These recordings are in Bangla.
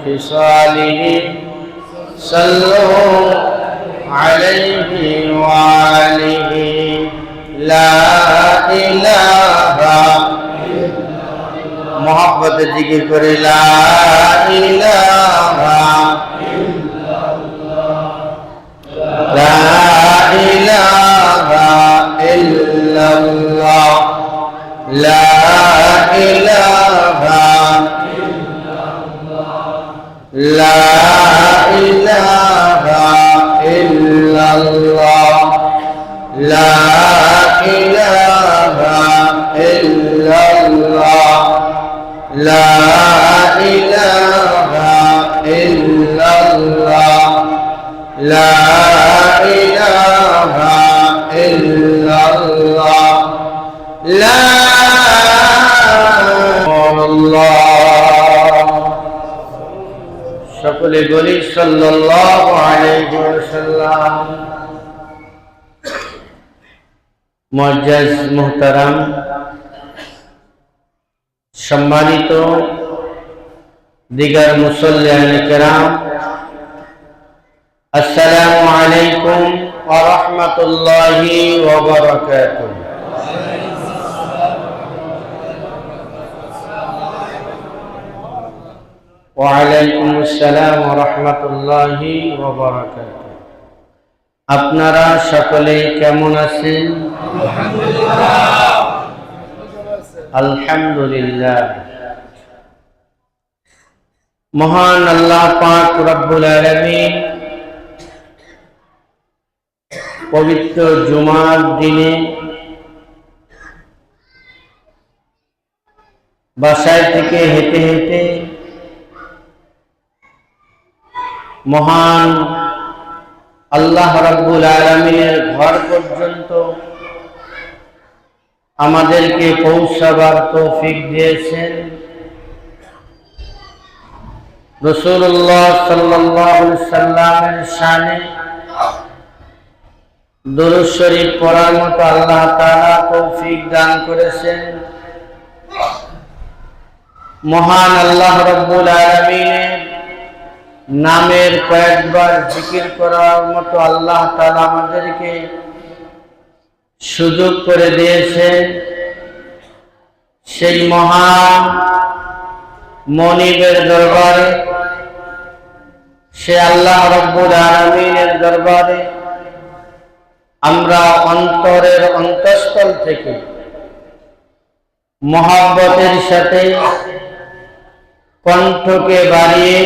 خصاله صلوا عليه وآله لا إله محبت ذکر کرے لا إله لا إله إلا الله لا إله لا إله إلا الله لا إله إلا الله لا إله إلا الله لا إله إلا الله لا الله সকলে বলি সাল্লাল্লাহু আলাইহি ওয়াসাল্লাম। মুআজ্জাজ মুহতারাম, সম্মানিত দিগার মুসল্লিয়ান কিরাম, আসসালামু আলাইকুম ওয়া রাহমাতুল্লাহি ওয়া বারাকাতুহু। ওয়া আলাইকুম আসসালাম ওয়া রাহমাতুল্লাহি ওয়া বারাকাতুহু। আপনারা সকলে কেমন আছেন? আলহামদুলিল্লাহ। মহান আল্লাহ পাক রব্বুল আলামিন পবিত্র জুমার দিনে বাসায় থেকে হেঁটে হেঁটে মহান আল্লাহ রব্বুল আলামিনের ঘর পর্যন্ত আমাদেরকে পৌঁছাবার তৌফিক দিয়েছেন। রাসূলুল্লাহ সাল্লাল্লাহু আলাইহি সাল্লামের শানে দুরূদ শরীফ পড়ার মতো আল্লাহ তাআলা তৌফিক দান করেছেন। মহান আল্লাহ রব্বুল আলামিনের নামের কয়েকবার জিকির করার মতো আল্লাহ তাআলা আমাদেরকে সুযোগ করে দিয়েছেন। সেই মহান মনিবের দরবারে, সে আল্লাহ রব্বুল আলামিনের দরবারে আমরা অন্তরের অন্তঃস্থল থেকে মহব্বতের সাথে কণ্ঠকে বাড়িয়ে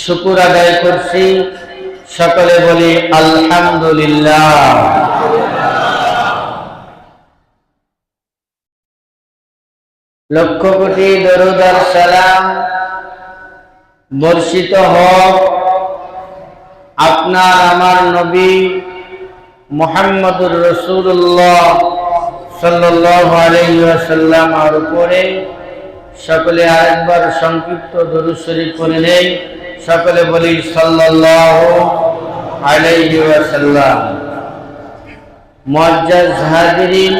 শুকর আদায় করছি। সকলে বলি আলহামদুলিল্লাহ। লক্ষ কোটি দরুদ আর সালাম বর্ষিত হোক আপনার আমার নবী মুহাম্মদুর রাসূলুল্লাহ সাল্লাল্লাহু আলাইহি ওয়াসাল্লাম এর উপরে। সকলে আরেকবার সংক্ষিপ্ত দরুদ শরীফ পড়ে নেই। সকলে বলি সাল্লাল্লাহু আলাইহি ওয়াসাল্লাম। মুআজ্জাজ হাজিরিন,